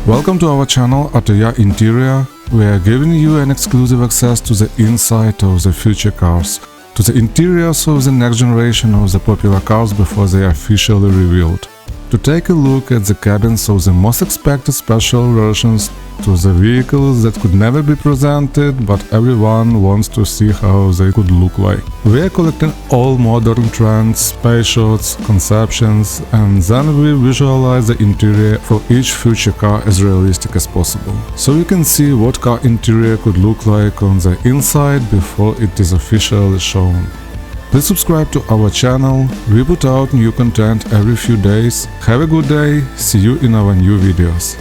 Welcome to our channel AutoYa Interior. We are giving you an exclusive access to the inside of the future cars, to the interiors of the next generation of the popular cars before they are officially revealed, to take a look at the cabins of the most expected special versions, to the vehicles that could never be presented but everyone wants to see how they could look like. We are collecting all modern trends, space shots, conceptions, and then we visualize the interior for each future car as realistic as possible, so you can see what car interior could look like on the inside before it is officially shown. Please subscribe to our channel. We put out new content every few days. Have a good day. See you in our new videos.